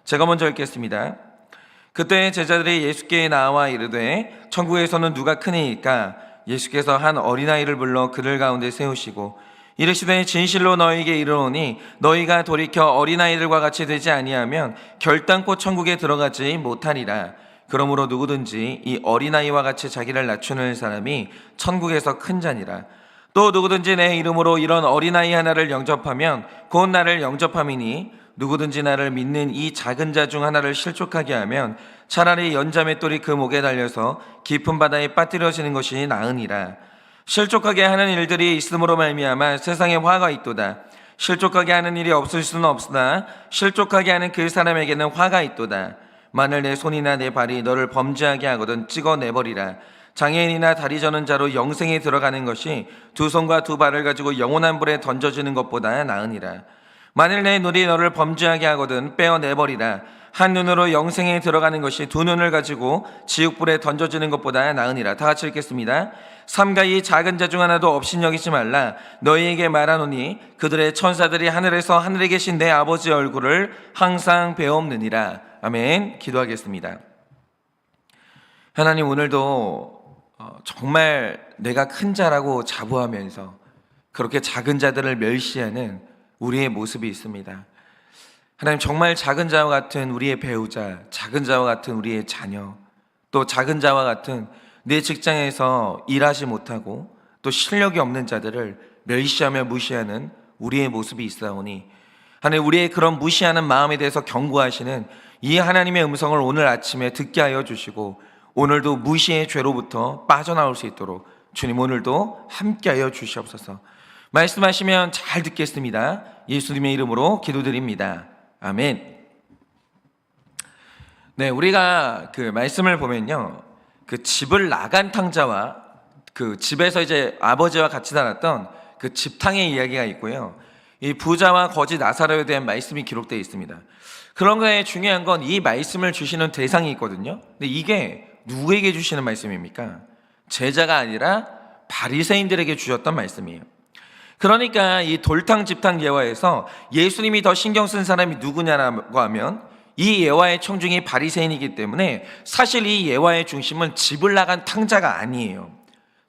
제가 먼저 읽겠습니다. 그때 제자들이 예수께 나와 이르되 천국에서는 누가 크니이까? 예수께서 한 어린아이를 불러 그들 가운데 세우시고 이르시되 진실로 너희에게 이르노니 너희가 돌이켜 어린아이들과 같이 되지 아니하면 결단코 천국에 들어가지 못하리라. 그러므로 누구든지 이 어린아이와 같이 자기를 낮추는 사람이 천국에서 큰 자니라. 또 누구든지 내 이름으로 이런 어린아이 하나를 영접하면 곧 나를 영접함이니 누구든지 나를 믿는 이 작은 자 중 하나를 실족하게 하면 차라리 연자맷돌이 그 목에 달려서 깊은 바다에 빠뜨려지는 것이 나으니라. 실족하게 하는 일들이 있음으로 말미암아 세상에 화가 있도다. 실족하게 하는 일이 없을 수는 없으나 실족하게 하는 그 사람에게는 화가 있도다. 만일 내 손이나 내 발이 너를 범죄하게 하거든 찍어내버리라. 장애인이나 다리 저는 자로 영생에 들어가는 것이 두 손과 두 발을 가지고 영원한 불에 던져지는 것보다 나으니라. 만일 내 눈이 너를 범죄하게 하거든 빼어내버리라. 한 눈으로 영생에 들어가는 것이 두 눈을 가지고 지옥불에 던져지는 것보다 나으니라. 다 같이 읽겠습니다. 삼가 이 작은 자 중 하나도 업신여기지 말라. 너희에게 말하노니 그들의 천사들이 하늘에서 하늘에 계신 내 아버지의 얼굴을 항상 배옵느니라. 아멘. 기도하겠습니다. 하나님, 오늘도 정말 내가 큰 자라고 자부하면서 그렇게 작은 자들을 멸시하는 우리의 모습이 있습니다. 하나님, 정말 작은 자와 같은 우리의 배우자, 작은 자와 같은 우리의 자녀, 또 작은 자와 같은 내 직장에서 일하지 못하고 또 실력이 없는 자들을 멸시하며 무시하는 우리의 모습이 있사오니 하나님, 우리의 그런 무시하는 마음에 대해서 경고하시는 이 하나님의 음성을 오늘 아침에 듣게 하여 주시고 오늘도 무시의 죄로부터 빠져나올 수 있도록 주님 오늘도 함께 하여 주시옵소서. 말씀하시면 잘 듣겠습니다. 예수님의 이름으로 기도드립니다. 아멘. 네, 우리가 그 말씀을 보면요, 그 집을 나간 탕자와 그 집에서 이제 아버지와 같이 살았던 그 집탕의 이야기가 있고요, 이 부자와 거지 나사로에 대한 말씀이 기록되어 있습니다. 그런 거에 중요한 건 이 말씀을 주시는 대상이 있거든요. 근데 이게 누구에게 주시는 말씀입니까? 제자가 아니라 바리새인들에게 주셨던 말씀이에요. 그러니까 이 돌탕 집탕 예화에서 예수님이 더 신경 쓴 사람이 누구냐라고 하면 이 예화의 청중이 바리새인이기 때문에 사실 이 예화의 중심은 집을 나간 탕자가 아니에요.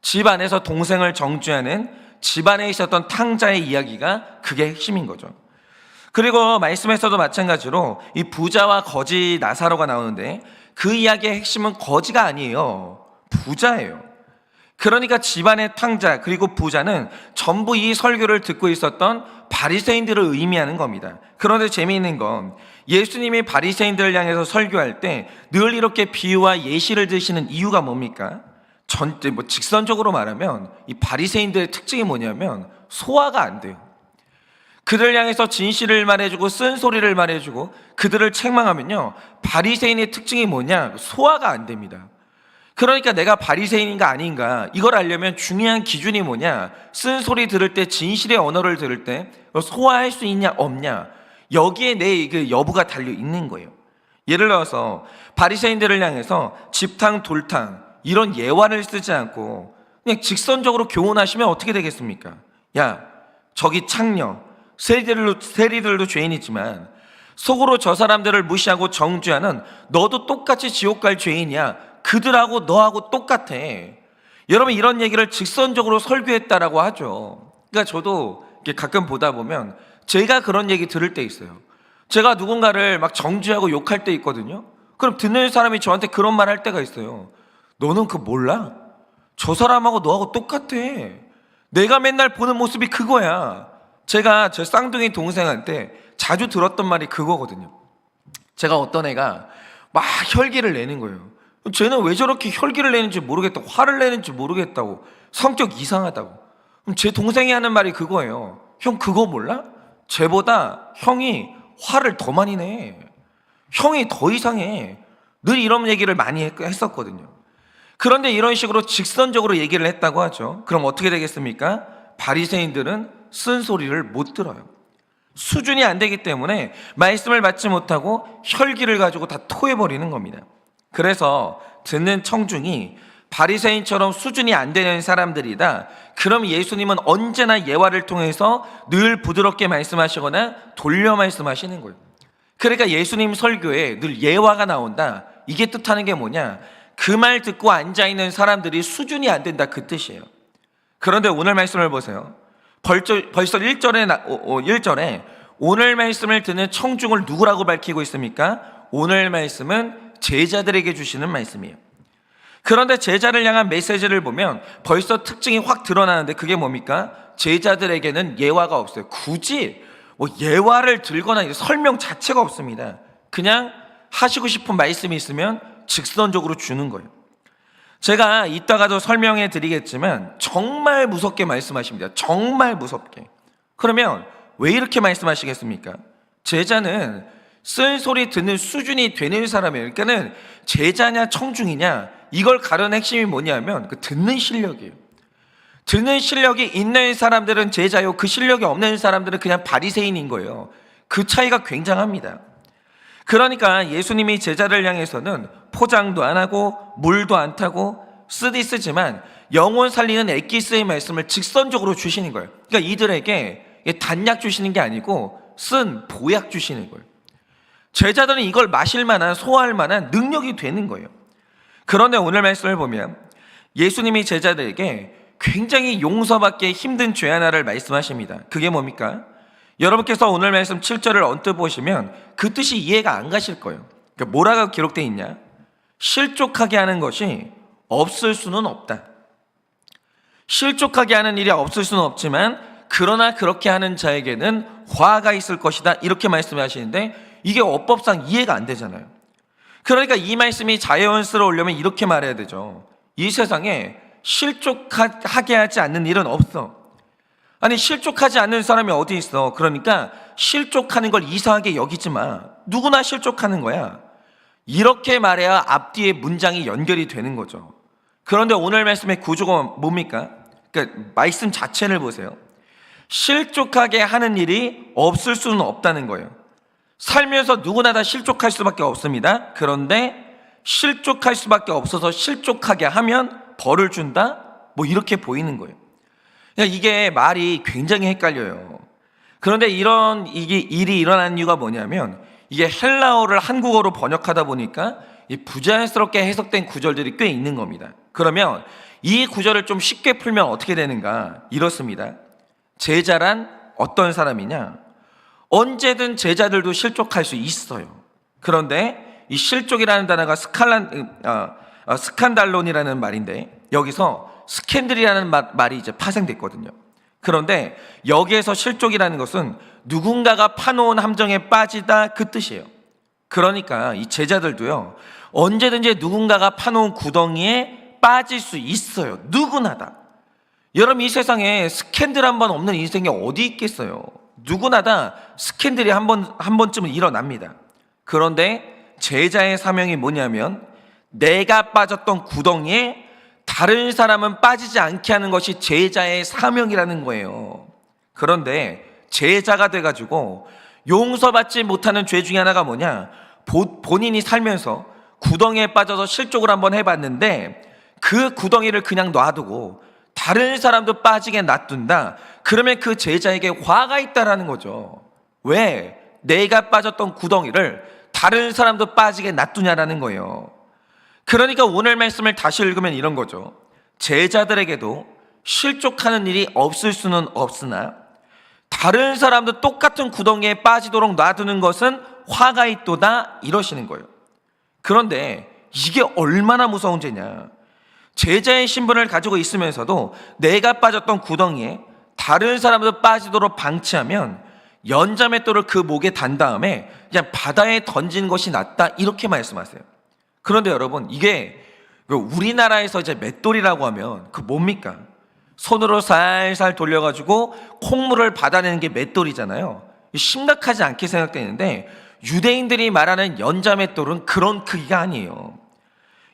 집 안에서 동생을 정죄하는 집 안에 있었던 탕자의 이야기가 그게 핵심인 거죠. 그리고 말씀에서도 마찬가지로 이 부자와 거지 나사로가 나오는데 그 이야기의 핵심은 거지가 아니에요. 부자예요. 그러니까 집안의 탕자 그리고 부자는 전부 이 설교를 듣고 있었던 바리새인들을 의미하는 겁니다. 그런데 재미있는 건 예수님이 바리새인들을 향해서 설교할 때 늘 이렇게 비유와 예시를 드시는 이유가 뭡니까? 직선적으로 말하면 이 바리새인들의 특징이 뭐냐면 소화가 안 돼요. 그들 향해서 진실을 말해주고 쓴소리를 말해주고 그들을 책망하면요, 바리새인의 특징이 뭐냐? 소화가 안 됩니다. 그러니까 내가 바리새인인가 아닌가 이걸 알려면 중요한 기준이 뭐냐? 쓴소리 들을 때, 진실의 언어를 들을 때 소화할 수 있냐 없냐, 여기에 내 그 여부가 달려 있는 거예요. 예를 들어서 바리새인들을 향해서 집탕 돌탕 이런 예화를 쓰지 않고 그냥 직선적으로 교훈하시면 어떻게 되겠습니까? 야, 저기 창녀, 세리들도 죄인이지만 속으로 저 사람들을 무시하고 정죄하는 너도 똑같이 지옥 갈 죄인이야. 그들하고 너하고 똑같아. 여러분, 이런 얘기를 직선적으로 설교했다라고 하죠. 그러니까 저도 가끔 보다 보면 제가 그런 얘기 들을 때 있어요. 제가 누군가를 막 정죄하고 욕할 때 있거든요. 그럼 듣는 사람이 저한테 그런 말 할 때가 있어요. 너는 그거 몰라? 저 사람하고 너하고 똑같아. 내가 맨날 보는 모습이 그거야. 제가 제 쌍둥이 동생한테 자주 들었던 말이 그거거든요. 제가 어떤 애가 막 혈기를 내는 거예요. 쟤는 왜 저렇게 혈기를 내는지 모르겠다고, 화를 내는지 모르겠다고, 성격 이상하다고. 그럼 제 동생이 하는 말이 그거예요. 형 그거 몰라? 쟤보다 형이 화를 더 많이 내. 형이 더 이상해. 늘 이런 얘기를 많이 했었거든요. 그런데 이런 식으로 직선적으로 얘기를 했다고 하죠. 그럼 어떻게 되겠습니까? 바리새인들은 쓴소리를 못 들어요. 수준이 안 되기 때문에 말씀을 받지 못하고 혈기를 가지고 다 토해버리는 겁니다. 그래서 듣는 청중이 바리새인처럼 수준이 안 되는 사람들이다. 그럼 예수님은 언제나 예화를 통해서 늘 부드럽게 말씀하시거나 돌려 말씀하시는 거예요. 그러니까 예수님 설교에 늘 예화가 나온다. 이게 뜻하는 게 뭐냐? 그 말 듣고 앉아있는 사람들이 수준이 안 된다, 그 뜻이에요. 그런데 오늘 말씀을 보세요. 벌써 1절에 오늘 말씀을 듣는 청중을 누구라고 밝히고 있습니까? 오늘 말씀은 제자들에게 주시는 말씀이에요. 그런데 제자를 향한 메시지를 보면 벌써 특징이 확 드러나는데 그게 뭡니까? 제자들에게는 예화가 없어요. 굳이 예화를 들거나 설명 자체가 없습니다. 그냥 하시고 싶은 말씀이 있으면 직선적으로 주는 거예요. 제가 이따가도 설명해 드리겠지만 정말 무섭게 말씀하십니다. 정말 무섭게. 그러면 왜 이렇게 말씀하시겠습니까? 제자는 쓴소리 듣는 수준이 되는 사람이에요. 그러니까는 제자냐 청중이냐 이걸 가르는 핵심이 뭐냐면 그 듣는 실력이에요. 듣는 실력이 있는 사람들은 제자요, 그 실력이 없는 사람들은 그냥 바리새인인 거예요. 그 차이가 굉장합니다. 그러니까 예수님이 제자를 향해서는 포장도 안 하고 물도 안 타고 쓰지만 영혼 살리는 엑기스의 말씀을 직선적으로 주시는 거예요. 그러니까 이들에게 단약 주시는 게 아니고 쓴 보약 주시는 거예요. 제자들은 이걸 마실 만한, 소화할 만한 능력이 되는 거예요. 그런데 오늘 말씀을 보면 예수님이 제자들에게 굉장히 용서받기 힘든 죄 하나를 말씀하십니다. 그게 뭡니까? 여러분께서 오늘 말씀 7절을 언뜻 보시면 그 뜻이 이해가 안 가실 거예요. 그러니까 뭐라고 기록되어 있냐? 실족하게 하는 것이 없을 수는 없다. 실족하게 하는 일이 없을 수는 없지만 그러나 그렇게 하는 자에게는 화가 있을 것이다. 이렇게 말씀하시는데 이게 어법상 이해가 안 되잖아요. 그러니까 이 말씀이 자연스러우려면 이렇게 말해야 되죠. 이 세상에 실족하게 하지 않는 일은 없어. 아니 실족하지 않는 사람이 어디 있어. 그러니까 실족하는 걸 이상하게 여기지 마. 누구나 실족하는 거야. 이렇게 말해야 앞뒤에 문장이 연결이 되는 거죠. 그런데 오늘 말씀의 구조가 뭡니까? 그러니까 말씀 자체를 보세요. 실족하게 하는 일이 없을 수는 없다는 거예요. 살면서 누구나 다 실족할 수밖에 없습니다. 그런데 실족할 수밖에 없어서 실족하게 하면 벌을 준다? 뭐 이렇게 보이는 거예요. 이게 말이 굉장히 헷갈려요. 그런데 이게 일이 일어난 이유가 뭐냐면 이게 헬라어를 한국어로 번역하다 보니까 부자연스럽게 해석된 구절들이 꽤 있는 겁니다. 그러면 이 구절을 좀 쉽게 풀면 어떻게 되는가? 이렇습니다. 제자란 어떤 사람이냐? 언제든 제자들도 실족할 수 있어요. 그런데 이 실족이라는 단어가 스칸달론이라는 말인데 여기서 스캔들이라는 말이 이제 파생됐거든요. 그런데 여기에서 실족이라는 것은 누군가가 파놓은 함정에 빠지다 그 뜻이에요. 그러니까 이 제자들도요 언제든지 누군가가 파놓은 구덩이에 빠질 수 있어요. 누구나다. 여러분 이 세상에 스캔들 한 번 없는 인생이 어디 있겠어요. 누구나 다 스캔들이 한 번쯤은 일어납니다. 그런데 제자의 사명이 뭐냐면 내가 빠졌던 구덩이에 다른 사람은 빠지지 않게 하는 것이 제자의 사명이라는 거예요. 그런데 제자가 돼가지고 용서받지 못하는 죄 중에 하나가 뭐냐? 본인이 살면서 구덩이에 빠져서 실족을 한번 해봤는데 그 구덩이를 그냥 놔두고 다른 사람도 빠지게 놔둔다. 그러면 그 제자에게 화가 있다라는 거죠. 왜? 내가 빠졌던 구덩이를 다른 사람도 빠지게 놔두냐라는 거예요. 그러니까 오늘 말씀을 다시 읽으면 이런 거죠. 제자들에게도 실족하는 일이 없을 수는 없으나 다른 사람도 똑같은 구덩이에 빠지도록 놔두는 것은 화가 있도다 이러시는 거예요. 그런데 이게 얼마나 무서운 죄냐. 제자의 신분을 가지고 있으면서도 내가 빠졌던 구덩이에 다른 사람도 빠지도록 방치하면 연자맷돌을 그 목에 단 다음에 그냥 바다에 던지는 것이 낫다 이렇게 말씀하세요. 그런데 여러분 이게 우리나라에서 이제 맷돌이라고 하면 그 뭡니까? 손으로 살살 돌려가지고 콩물을 받아내는 게 맷돌이잖아요. 심각하지 않게 생각되는데 유대인들이 말하는 연자맷돌은 그런 크기가 아니에요.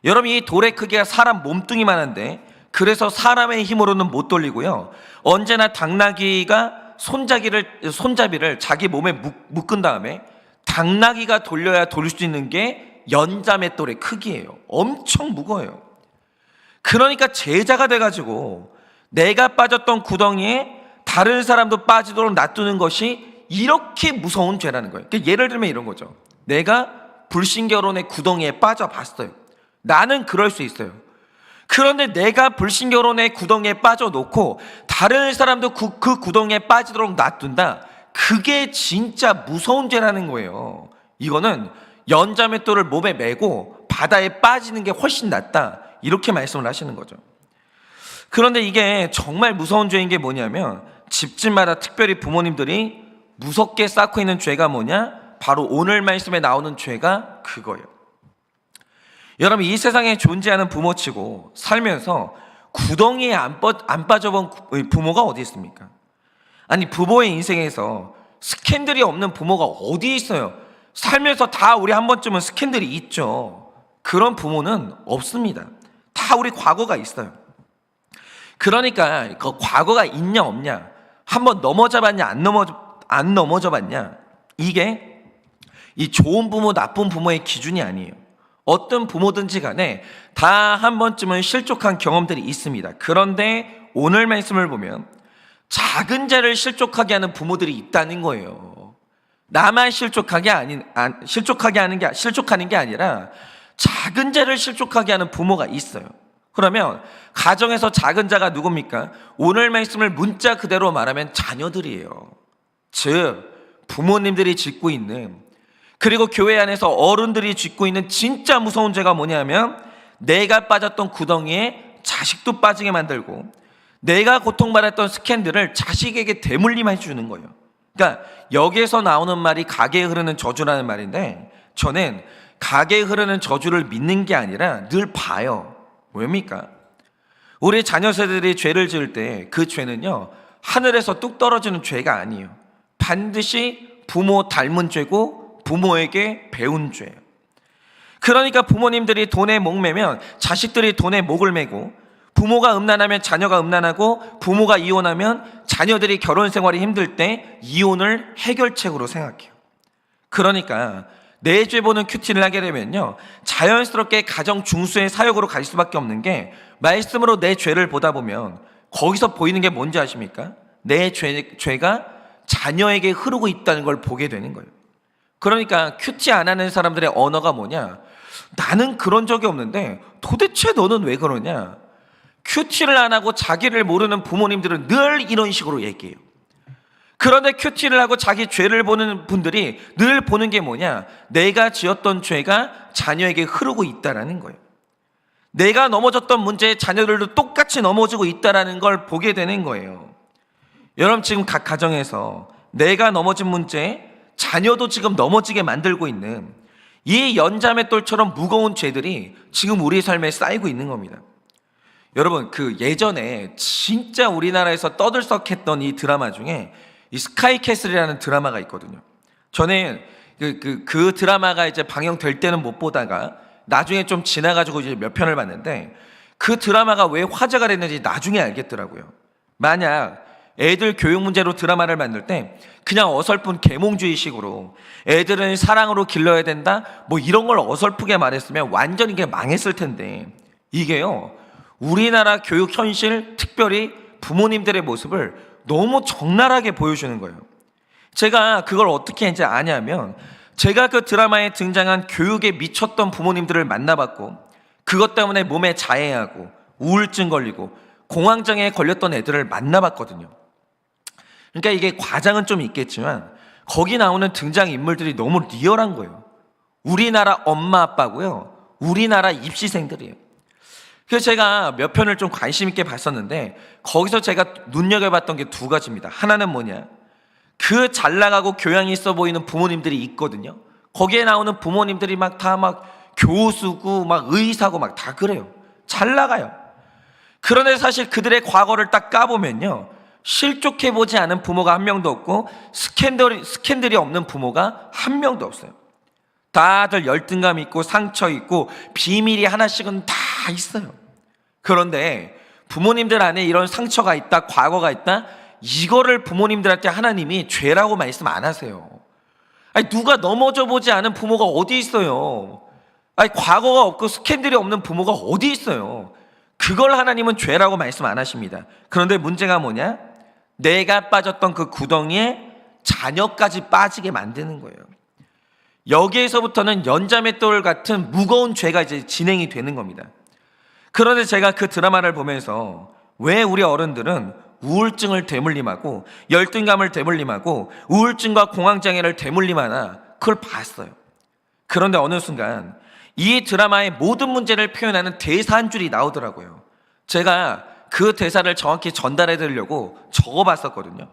여러분 이 돌의 크기가 사람 몸뚱이만 한데 그래서 사람의 힘으로는 못 돌리고요. 언제나 당나귀가 손잡이를 자기 몸에 묶은 다음에 당나귀가 돌려야 돌릴 수 있는 게 연자맷돌의 크기예요. 엄청 무거워요. 그러니까 제자가 돼가지고 내가 빠졌던 구덩이에 다른 사람도 빠지도록 놔두는 것이 이렇게 무서운 죄라는 거예요. 그러니까 예를 들면 이런 거죠. 내가 불신결혼의 구덩이에 빠져봤어요. 나는 그럴 수 있어요. 그런데 내가 불신결혼의 구덩이에 빠져놓고 다른 사람도 그 구덩이에 빠지도록 놔둔다. 그게 진짜 무서운 죄라는 거예요. 이거는 연자맷돌을 몸에 메고 바다에 빠지는 게 훨씬 낫다. 이렇게 말씀을 하시는 거죠. 그런데 이게 정말 무서운 죄인 게 뭐냐면 집집마다 특별히 부모님들이 무섭게 쌓고 있는 죄가 뭐냐? 바로 오늘 말씀에 나오는 죄가 그거예요. 여러분, 이 세상에 존재하는 부모치고 살면서 구덩이에 안 빠져본 부모가 어디 있습니까? 아니, 부모의 인생에서 스캔들이 없는 부모가 어디 있어요? 살면서 다 우리 한 번쯤은 스캔들이 있죠. 그런 부모는 없습니다. 다 우리 과거가 있어요. 그러니까 그 과거가 있냐 없냐, 한번 넘어져 봤냐 안 넘어져 봤냐, 이게 이 좋은 부모 나쁜 부모의 기준이 아니에요. 어떤 부모든지 간에 다 한 번쯤은 실족한 경험들이 있습니다. 그런데 오늘 말씀을 보면 작은 죄를 실족하게 하는 부모들이 있다는 거예요. 나만 실족하는 게 아니라 작은 죄를 실족하게 하는 부모가 있어요. 그러면 가정에서 작은 자가 누굽니까? 오늘 말씀을 문자 그대로 말하면 자녀들이에요. 즉 부모님들이 짓고 있는, 그리고 교회 안에서 어른들이 짓고 있는 진짜 무서운 죄가 뭐냐면 내가 빠졌던 구덩이에 자식도 빠지게 만들고 내가 고통받았던 스캔들을 자식에게 대물림해 주는 거예요. 그러니까 여기에서 나오는 말이 가게에 흐르는 저주라는 말인데, 저는 가게에 흐르는 저주를 믿는 게 아니라 늘 봐요. 왜입니까? 우리 자녀 세대들이 죄를 지을 때 그 죄는요, 하늘에서 뚝 떨어지는 죄가 아니에요. 반드시 부모 닮은 죄고 부모에게 배운 죄예요. 그러니까 부모님들이 돈에 목매면 자식들이 돈에 목을 매고, 부모가 음란하면 자녀가 음란하고, 부모가 이혼하면 자녀들이 결혼 생활이 힘들 때 이혼을 해결책으로 생각해요. 그러니까 내 죄 보는 큐티를 하게 되면요, 자연스럽게 가정 중수의 사역으로 갈 수밖에 없는 게, 말씀으로 내 죄를 보다 보면 거기서 보이는 게 뭔지 아십니까? 내 죄가 자녀에게 흐르고 있다는 걸 보게 되는 거예요. 그러니까 큐티 안 하는 사람들의 언어가 뭐냐? 나는 그런 적이 없는데 도대체 너는 왜 그러냐? 큐티를 안 하고 자기를 모르는 부모님들은 늘 이런 식으로 얘기해요. 그런데 큐티를 하고 자기 죄를 보는 분들이 늘 보는 게 뭐냐? 내가 지었던 죄가 자녀에게 흐르고 있다라는 거예요. 내가 넘어졌던 문제에 자녀들도 똑같이 넘어지고 있다라는 걸 보게 되는 거예요. 여러분, 지금 각 가정에서 내가 넘어진 문제에 자녀도 지금 넘어지게 만들고 있는 이 연자맷돌처럼 무거운 죄들이 지금 우리 삶에 쌓이고 있는 겁니다. 여러분, 그 예전에 진짜 우리나라에서 떠들썩했던 이 드라마 중에 이 스카이캐슬이라는 드라마가 있거든요. 저는 그 드라마가 이제 방영될 때는 못 보다가 나중에 좀 지나가지고 이제 몇 편을 봤는데, 그 드라마가 왜 화제가 됐는지 나중에 알겠더라고요. 만약 애들 교육 문제로 드라마를 만들 때 그냥 어설픈 계몽주의식으로 애들은 사랑으로 길러야 된다, 뭐 이런 걸 어설프게 말했으면 완전히 이게 망했을 텐데, 이게요, 우리나라 교육 현실, 특별히 부모님들의 모습을 너무 적나라하게 보여주는 거예요. 제가 그걸 어떻게 이제 아냐면, 제가 그 드라마에 등장한 교육에 미쳤던 부모님들을 만나봤고, 그것 때문에 몸에 자해하고 우울증 걸리고 공황장애에 걸렸던 애들을 만나봤거든요. 그러니까 이게 과장은 좀 있겠지만 거기 나오는 등장인물들이 너무 리얼한 거예요. 우리나라 엄마 아빠고요, 우리나라 입시생들이에요. 그래서 제가 몇 편을 좀 관심 있게 봤었는데, 거기서 제가 눈여겨봤던 게 두 가지입니다. 하나는 뭐냐, 그 잘 나가고 교양이 있어 보이는 부모님들이 있거든요. 거기에 나오는 부모님들이 다 교수고 의사고 다 그래요. 잘 나가요. 그런데 사실 그들의 과거를 딱 까보면요, 실족해보지 않은 부모가 한 명도 없고 스캔들이 없는 부모가 한 명도 없어요. 다들 열등감 있고 상처 있고 비밀이 하나씩은 다 있어요. 그런데 부모님들 안에 이런 상처가 있다, 과거가 있다, 이거를 부모님들한테 하나님이 죄라고 말씀 안 하세요. 아니, 누가 넘어져 보지 않은 부모가 어디 있어요? 아니, 과거가 없고 스캔들이 없는 부모가 어디 있어요? 그걸 하나님은 죄라고 말씀 안 하십니다. 그런데 문제가 뭐냐? 내가 빠졌던 그 구덩이에 자녀까지 빠지게 만드는 거예요. 여기에서부터는 연자맷돌 같은 무거운 죄가 이제 진행이 되는 겁니다. 그런데 제가 그 드라마를 보면서 왜 우리 어른들은 우울증을 대물림하고 열등감을 대물림하고 우울증과 공황장애를 대물림하나 그걸 봤어요. 그런데 어느 순간 이 드라마의 모든 문제를 표현하는 대사 한 줄이 나오더라고요. 제가 그 대사를 정확히 전달해 드리려고 적어봤었거든요.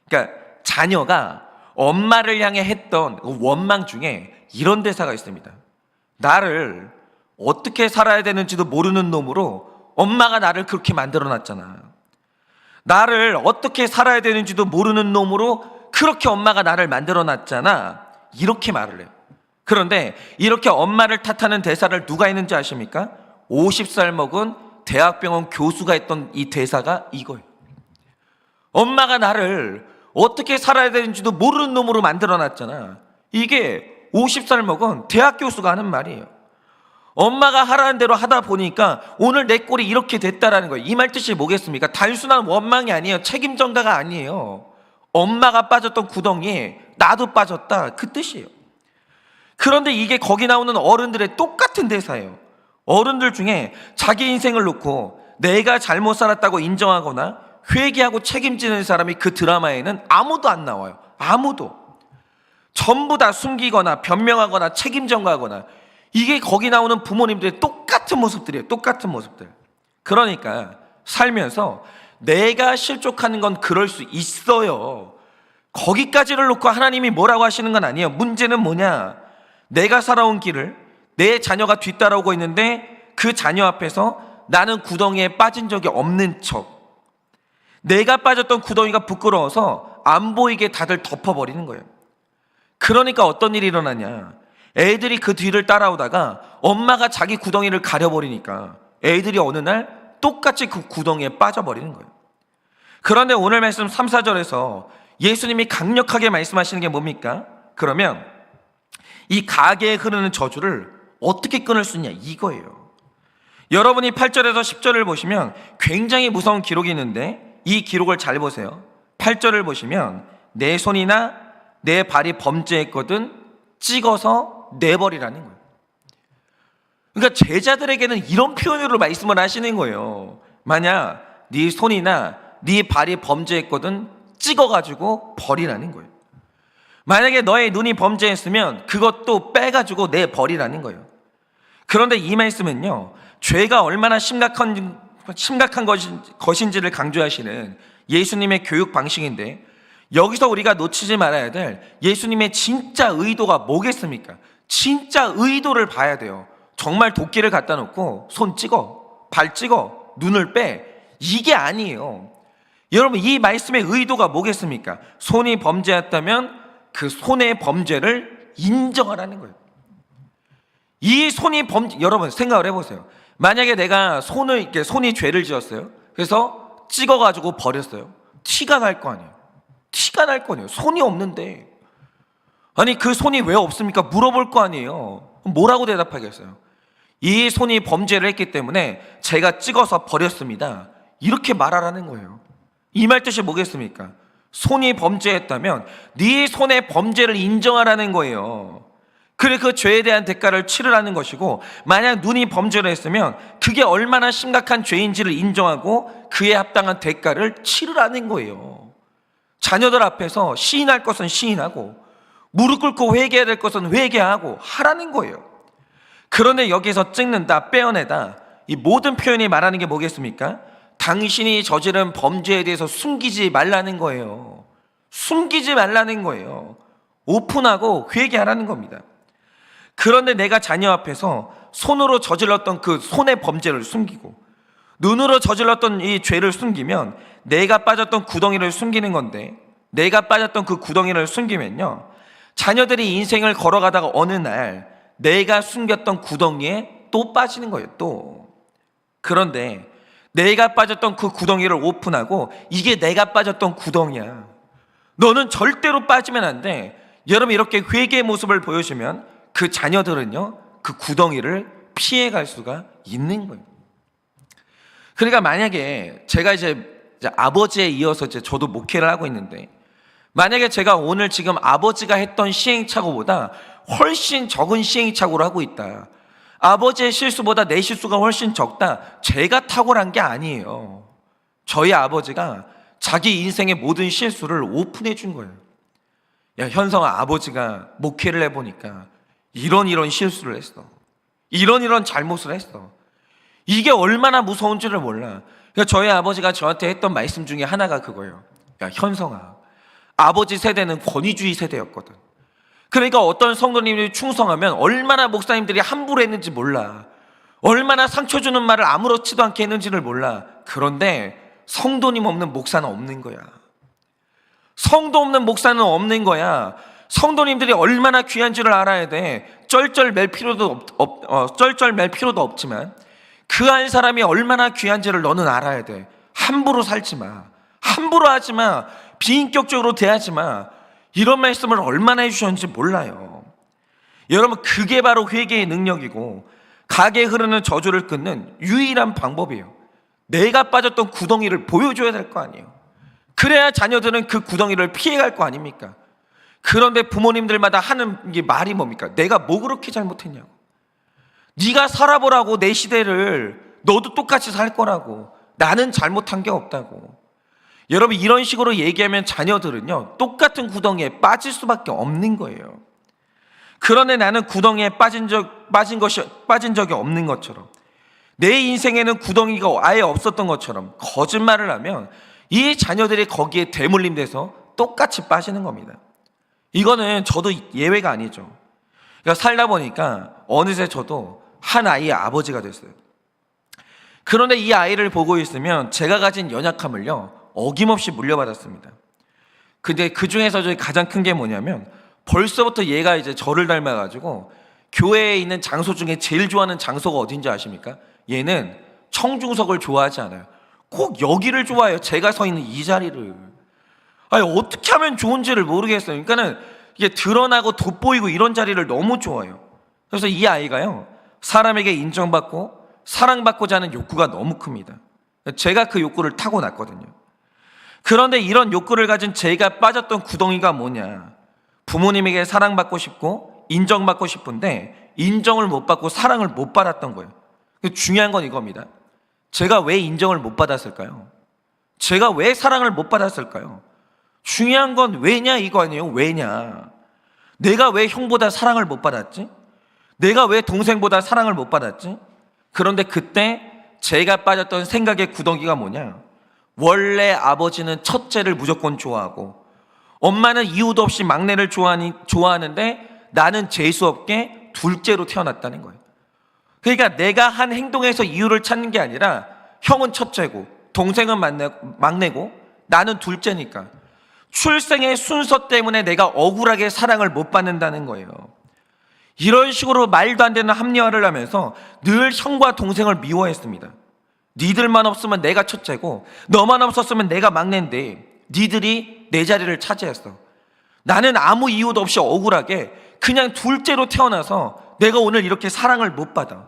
그러니까 자녀가 엄마를 향해 했던 원망 중에 이런 대사가 있습니다. 나를 어떻게 살아야 되는지도 모르는 놈으로 엄마가 나를 그렇게 만들어놨잖아. 나를 어떻게 살아야 되는지도 모르는 놈으로 그렇게 엄마가 나를 만들어놨잖아. 이렇게 말을 해요. 그런데 이렇게 엄마를 탓하는 대사를 누가 했는지 아십니까? 50살 먹은 대학병원 교수가 했던 이 대사가 이거예요. 엄마가 나를 어떻게 살아야 되는지도 모르는 놈으로 만들어놨잖아. 이게 50살 먹은 대학 교수가 하는 말이에요. 엄마가 하라는 대로 하다 보니까 오늘 내 꼴이 이렇게 됐다라는 거예요. 이 말 뜻이 뭐겠습니까? 단순한 원망이 아니에요. 책임 전가가 아니에요. 엄마가 빠졌던 구덩이에 나도 빠졌다, 그 뜻이에요. 그런데 이게 거기 나오는 어른들의 똑같은 대사예요. 어른들 중에 자기 인생을 놓고 내가 잘못 살았다고 인정하거나 회개하고 책임지는 사람이 그 드라마에는 아무도 안 나와요. 아무도. 전부 다 숨기거나 변명하거나 책임 전가하거나. 이게 거기 나오는 부모님들의 똑같은 모습들이에요. 똑같은 모습들. 그러니까 살면서 내가 실족하는 건 그럴 수 있어요. 거기까지를 놓고 하나님이 뭐라고 하시는 건 아니에요. 문제는 뭐냐? 내가 살아온 길을 내 자녀가 뒤따라오고 있는데 그 자녀 앞에서 나는 구덩이에 빠진 적이 없는 척, 내가 빠졌던 구덩이가 부끄러워서 안 보이게 다들 덮어버리는 거예요. 그러니까 어떤 일이 일어나냐? 애들이 그 뒤를 따라오다가 엄마가 자기 구덩이를 가려버리니까 애들이 어느 날 똑같이 그 구덩이에 빠져버리는 거예요. 그런데 오늘 말씀 3, 4절에서 예수님이 강력하게 말씀하시는 게 뭡니까? 그러면 이 가게에 흐르는 저주를 어떻게 끊을 수 있냐, 이거예요. 여러분이 8절에서 10절을 보시면 굉장히 무서운 기록이 있는데 이 기록을 잘 보세요. 8절을 보시면 내 손이나 내 발이 범죄했거든 찍어서 내버리라는 거예요. 그러니까 제자들에게는 이런 표현으로 말씀을 하시는 거예요. 만약 네 손이나 네 발이 범죄했거든 찍어가지고 버리라는 거예요. 만약에 너의 눈이 범죄했으면 그것도 빼가지고 내버리라는 거예요. 그런데 이 말씀은요, 죄가 얼마나 심각한 것인지를 강조하시는 예수님의 교육 방식인데, 여기서 우리가 놓치지 말아야 될 예수님의 진짜 의도가 뭐겠습니까? 진짜 의도를 봐야 돼요. 정말 도끼를 갖다 놓고 손 찍어, 발 찍어, 눈을 빼, 이게 아니에요. 여러분, 이 말씀의 의도가 뭐겠습니까? 손이 범죄했다면 그 손의 범죄를 인정하라는 거예요. 이 손이 여러분 생각을 해보세요. 만약에 내가 손이 죄를 지었어요. 그래서 찍어가지고 버렸어요. 티가 날 거 아니에요. 티가 날 거 아니에요. 손이 없는데. 아니, 그 손이 왜 없습니까? 물어볼 거 아니에요. 뭐라고 대답하겠어요? 이 손이 범죄를 했기 때문에 제가 찍어서 버렸습니다. 이렇게 말하라는 거예요. 이 말 뜻이 뭐겠습니까? 손이 범죄했다면 네 손의 범죄를 인정하라는 거예요. 그래, 그 죄에 대한 대가를 치르라는 것이고, 만약 눈이 범죄를 했으면 그게 얼마나 심각한 죄인지를 인정하고 그에 합당한 대가를 치르라는 거예요. 자녀들 앞에서 시인할 것은 시인하고 무릎 꿇고 회개해야 될 것은 회개하고 하라는 거예요. 그런데 여기서 찍는다, 빼어내다, 이 모든 표현이 말하는 게 뭐겠습니까? 당신이 저지른 범죄에 대해서 숨기지 말라는 거예요. 숨기지 말라는 거예요. 오픈하고 회개하라는 겁니다. 그런데 내가 자녀 앞에서 손으로 저질렀던 그 손의 범죄를 숨기고 눈으로 저질렀던 이 죄를 숨기면 내가 빠졌던 구덩이를 숨기는 건데, 내가 빠졌던 그 구덩이를 숨기면요, 자녀들이 인생을 걸어가다가 어느 날 내가 숨겼던 구덩이에 또 빠지는 거예요. 또. 그런데 내가 빠졌던 그 구덩이를 오픈하고 이게 내가 빠졌던 구덩이야, 너는 절대로 빠지면 안 돼, 여러분 이렇게 회개의 모습을 보여주면 그 자녀들은요, 그 구덩이를 피해갈 수가 있는 거예요. 그러니까 만약에 제가 이제 아버지에 이어서 저도 목회를 하고 있는데, 만약에 제가 오늘 지금 아버지가 했던 시행착오보다 훨씬 적은 시행착오를 하고 있다, 아버지의 실수보다 내 실수가 훨씬 적다, 제가 탁월한 게 아니에요. 저희 아버지가 자기 인생의 모든 실수를 오픈해 준 거예요. 야, 현성아, 아버지가 목회를 해보니까 이런 실수를 했어, 이런 잘못을 했어. 이게 얼마나 무서운지를 몰라. 그러니까 저희 아버지가 저한테 했던 말씀 중에 하나가 그거예요. 야, 현성아, 아버지 세대는 권위주의 세대였거든. 그러니까 어떤 성도님들이 충성하면 얼마나 목사님들이 함부로 했는지 몰라, 얼마나 상처 주는 말을 아무렇지도 않게 했는지를 몰라. 그런데 성도님 없는 목사는 없는 거야. 성도 없는 목사는 없는 거야. 성도님들이 얼마나 귀한지를 알아야 돼. 쩔쩔맬 필요도 없지만 그 한 사람이 얼마나 귀한지를 너는 알아야 돼. 함부로 살지 마, 함부로 하지 마, 비인격적으로 대하지 마. 이런 말씀을 얼마나 해주셨는지 몰라요. 여러분, 그게 바로 회개의 능력이고 가게에 흐르는 저주를 끊는 유일한 방법이에요. 내가 빠졌던 구덩이를 보여줘야 될 거 아니에요. 그래야 자녀들은 그 구덩이를 피해갈 거 아닙니까? 그런데 부모님들마다 하는 게 말이 뭡니까? 내가 뭐 그렇게 잘못했냐고. 네가 살아보라고, 내 시대를. 너도 똑같이 살 거라고. 나는 잘못한 게 없다고. 여러분, 이런 식으로 얘기하면 자녀들은요, 똑같은 구덩이에 빠질 수밖에 없는 거예요. 그런데 나는 구덩이에 빠진 적이 없는 것처럼, 내 인생에는 구덩이가 아예 없었던 것처럼 거짓말을 하면 이 자녀들이 거기에 대물림돼서 똑같이 빠지는 겁니다. 이거는 저도 예외가 아니죠. 그러니까 살다 보니까 어느새 저도 한 아이의 아버지가 됐어요. 그런데 이 아이를 보고 있으면 제가 가진 연약함을요, 어김없이 물려받았습니다. 근데 그 중에서 가장 큰 게 뭐냐면, 벌써부터 얘가 이제 저를 닮아가지고 교회에 있는 장소 중에 제일 좋아하는 장소가 어딘지 아십니까? 얘는 청중석을 좋아하지 않아요. 꼭 여기를 좋아해요. 제가 서 있는 이 자리를. 아니, 어떻게 하면 좋은지를 모르겠어요. 그러니까는 이게 드러나고 돋보이고 이런 자리를 너무 좋아해요. 그래서 이 아이가요, 사람에게 인정받고 사랑받고자 하는 욕구가 너무 큽니다. 제가 그 욕구를 타고났거든요. 그런데 이런 욕구를 가진 제가 빠졌던 구덩이가 뭐냐? 부모님에게 사랑받고 싶고 인정받고 싶은데 인정을 못 받고 사랑을 못 받았던 거예요. 중요한 건 이겁니다. 제가 왜 인정을 못 받았을까요? 제가 왜 사랑을 못 받았을까요? 중요한 건 왜냐, 이거 아니에요. 왜냐? 내가 왜 형보다 사랑을 못 받았지? 내가 왜 동생보다 사랑을 못 받았지? 그런데 그때 제가 빠졌던 생각의 구덩이가 뭐냐? 원래 아버지는 첫째를 무조건 좋아하고 엄마는 이유도 없이 막내를 좋아하는데 나는 재수 없게 둘째로 태어났다는 거예요. 그러니까 내가 한 행동에서 이유를 찾는 게 아니라 형은 첫째고 동생은 막내고 나는 둘째니까 출생의 순서 때문에 내가 억울하게 사랑을 못 받는다는 거예요. 이런 식으로 말도 안 되는 합리화를 하면서 늘 형과 동생을 미워했습니다. 니들만 없으면 내가 첫째고 너만 없었으면 내가 막내인데 니들이 내 자리를 차지했어. 나는 아무 이유도 없이 억울하게 그냥 둘째로 태어나서 내가 오늘 이렇게 사랑을 못 받아.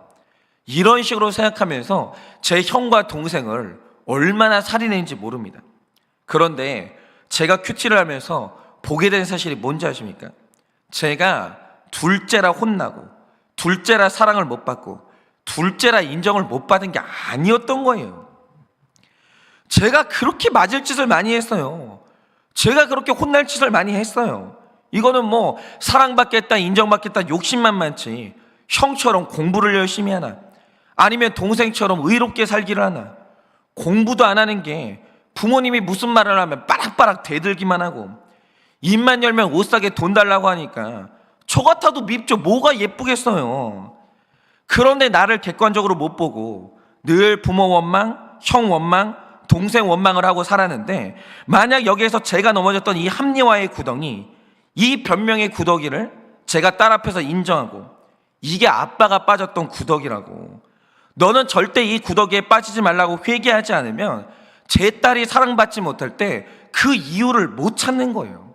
이런 식으로 생각하면서 제 형과 동생을 얼마나 살인했는지 모릅니다. 그런데 제가 큐티를 하면서 보게 된 사실이 뭔지 아십니까? 제가 둘째라 혼나고 둘째라 사랑을 못 받고 둘째라 인정을 못 받은 게 아니었던 거예요. 제가 그렇게 맞을 짓을 많이 했어요. 제가 그렇게 혼날 짓을 많이 했어요. 이거는 뭐 사랑받겠다 인정받겠다 욕심만 많지, 형처럼 공부를 열심히 하나 아니면 동생처럼 의롭게 살기를 하나, 공부도 안 하는 게 부모님이 무슨 말을 하면 빠락빠락 대들기만 하고 입만 열면 옷 사게 돈 달라고 하니까 저 같아도 밉죠. 뭐가 예쁘겠어요. 그런데 나를 객관적으로 못 보고 늘 부모 원망, 형 원망, 동생 원망을 하고 살았는데, 만약 여기에서 제가 넘어졌던 이 합리화의 구덩이, 이 변명의 구덩이를 제가 딸 앞에서 인정하고 이게 아빠가 빠졌던 구덩이라고, 너는 절대 이 구덩이에 빠지지 말라고 회개하지 않으면 제 딸이 사랑받지 못할 때 그 이유를 못 찾는 거예요.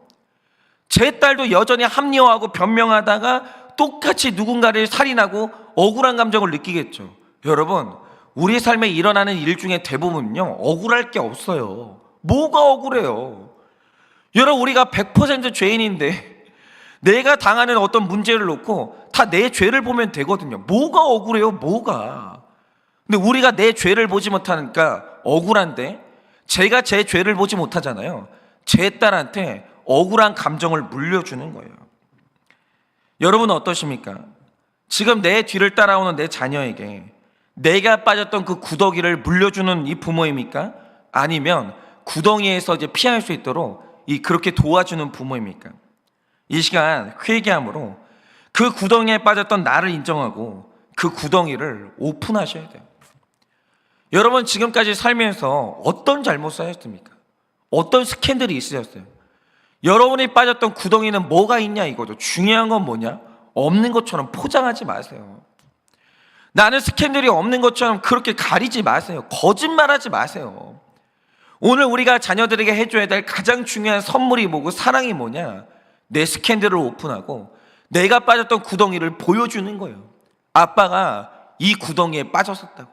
제 딸도 여전히 합리화하고 변명하다가 똑같이 누군가를 살인하고 억울한 감정을 느끼겠죠. 여러분, 우리 삶에 일어나는 일 중에 대부분요 억울할 게 없어요. 뭐가 억울해요? 여러분, 우리가 100% 죄인인데 내가 당하는 어떤 문제를 놓고 다 내 죄를 보면 되거든요. 뭐가 억울해요? 뭐가? 근데 우리가 내 죄를 보지 못하니까 억울한데, 제가 제 죄를 보지 못하잖아요. 제 딸한테 억울한 감정을 물려주는 거예요. 여러분은 어떠십니까? 지금 내 뒤를 따라오는 내 자녀에게 내가 빠졌던 그 구더기를 물려주는 이 부모입니까? 아니면 구덩이에서 이제 피할 수 있도록 그렇게 도와주는 부모입니까? 이 시간 회개함으로 그 구덩이에 빠졌던 나를 인정하고 그 구덩이를 오픈하셔야 돼요. 여러분, 지금까지 살면서 어떤 잘못을 하셨습니까? 어떤 스캔들이 있으셨어요? 여러분이 빠졌던 구덩이는 뭐가 있냐 이거죠. 중요한 건 뭐냐? 없는 것처럼 포장하지 마세요. 나는 스캔들이 없는 것처럼 그렇게 가리지 마세요. 거짓말하지 마세요. 오늘 우리가 자녀들에게 해줘야 될 가장 중요한 선물이 뭐고 사랑이 뭐냐? 내 스캔들을 오픈하고 내가 빠졌던 구덩이를 보여주는 거예요. 아빠가 이 구덩이에 빠졌었다고,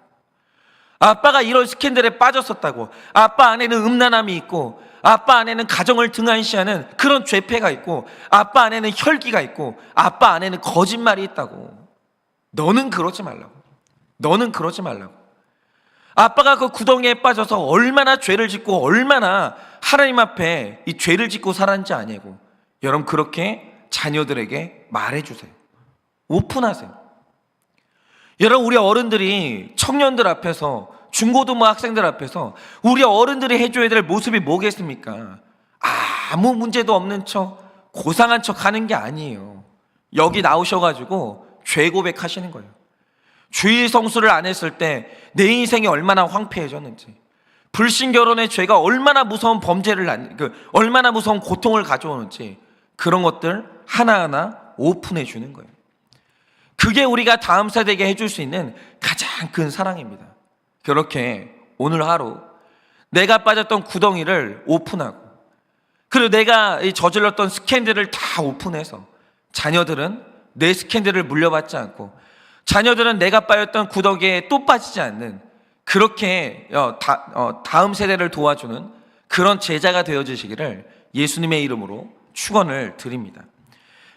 아빠가 이런 스캔들에 빠졌었다고, 아빠 안에는 음란함이 있고, 아빠 안에는 가정을 등한시하는 그런 죄패가 있고, 아빠 안에는 혈기가 있고, 아빠 안에는 거짓말이 있다고. 너는 그러지 말라고. 너는 그러지 말라고. 아빠가 그 구덩이에 빠져서 얼마나 죄를 짓고 얼마나 하나님 앞에 이 죄를 짓고 살았는지 아냐고. 여러분, 그렇게 자녀들에게 말해주세요. 오픈하세요. 여러분, 우리 어른들이 청년들 앞에서, 중고등부 학생들 앞에서 우리 어른들이 해줘야 될 모습이 뭐겠습니까? 아무 문제도 없는 척, 고상한 척 하는 게 아니에요. 여기 나오셔가지고 죄 고백하시는 거예요. 주일 성수를 안 했을 때 내 인생이 얼마나 황폐해졌는지, 불신 결혼의 죄가 얼마나 무서운 범죄를 얼마나 무서운 고통을 가져오는지, 그런 것들 하나하나 오픈해 주는 거예요. 그게 우리가 다음 세대에게 해줄 수 있는 가장 큰 사랑입니다. 그렇게 오늘 하루 내가 빠졌던 구덩이를 오픈하고, 그리고 내가 저질렀던 스캔들을 다 오픈해서 자녀들은 내 스캔들을 물려받지 않고, 자녀들은 내가 빠졌던 구덩이에 또 빠지지 않는, 그렇게 다음 세대를 도와주는 그런 제자가 되어주시기를 예수님의 이름으로 축원을 드립니다.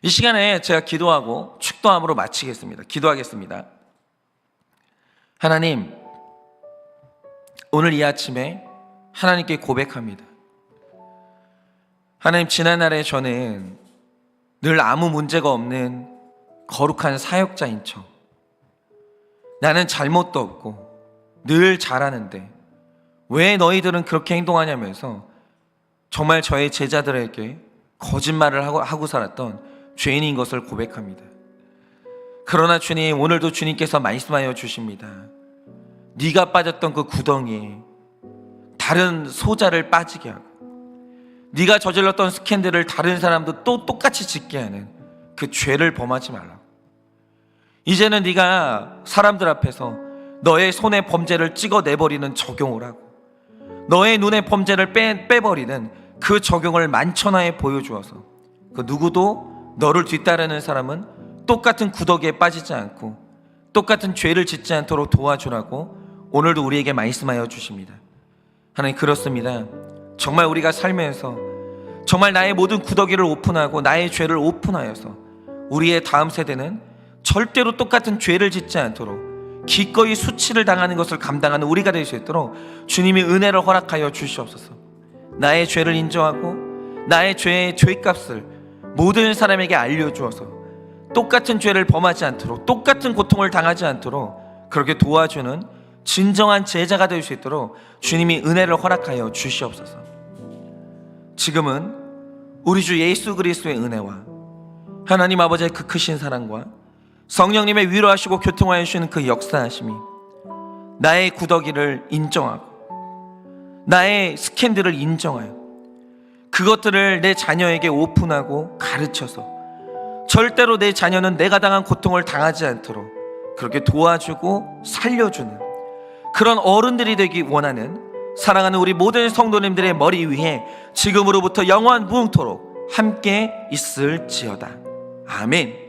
이 시간에 제가 기도하고 축도함으로 마치겠습니다. 기도하겠습니다. 하나님, 오늘 이 아침에 하나님께 고백합니다. 하나님, 지난날에 저는 늘 아무 문제가 없는 거룩한 사역자인 척, 나는 잘못도 없고 늘 잘하는데 왜 너희들은 그렇게 행동하냐면서 정말 저의 제자들에게 거짓말을 하고 살았던 죄인인 것을 고백합니다. 그러나 주님, 오늘도 주님께서 말씀하여 주십니다. 네가 빠졌던 그 구덩이에 다른 소자를 빠지게 하고, 네가 저질렀던 스캔들을 다른 사람도 또 똑같이 짓게 하는 그 죄를 범하지 말라고. 이제는 네가 사람들 앞에서 너의 손의 범죄를 찍어내버리는 적용을 하고, 너의 눈의 범죄를 빼버리는 그 적용을 만천하에 보여주어서 그 누구도 너를 뒤따르는 사람은 똑같은 구더기에 빠지지 않고 똑같은 죄를 짓지 않도록 도와주라고 오늘도 우리에게 말씀하여 주십니다. 하나님, 그렇습니다. 정말 우리가 살면서 정말 나의 모든 구더기를 오픈하고 나의 죄를 오픈하여서 우리의 다음 세대는 절대로 똑같은 죄를 짓지 않도록 기꺼이 수치를 당하는 것을 감당하는 우리가 될 수 있도록 주님이 은혜를 허락하여 주시옵소서. 나의 죄를 인정하고 나의 죄의 죄값을 모든 사람에게 알려주어서 똑같은 죄를 범하지 않도록, 똑같은 고통을 당하지 않도록 그렇게 도와주는 진정한 제자가 될 수 있도록 주님이 은혜를 허락하여 주시옵소서. 지금은 우리 주 예수 그리스도의 은혜와 하나님 아버지의 그 크신 사랑과 성령님의 위로하시고 교통하여 주시는 그 역사하심이 나의 구더기를 인정하고 나의 스캔들을 인정하여 그것들을 내 자녀에게 오픈하고 가르쳐서 절대로 내 자녀는 내가 당한 고통을 당하지 않도록 그렇게 도와주고 살려주는 그런 어른들이 되기 원하는 사랑하는 우리 모든 성도님들의 머리 위에 지금으로부터 영원 무궁토록 함께 있을지어다. 아멘.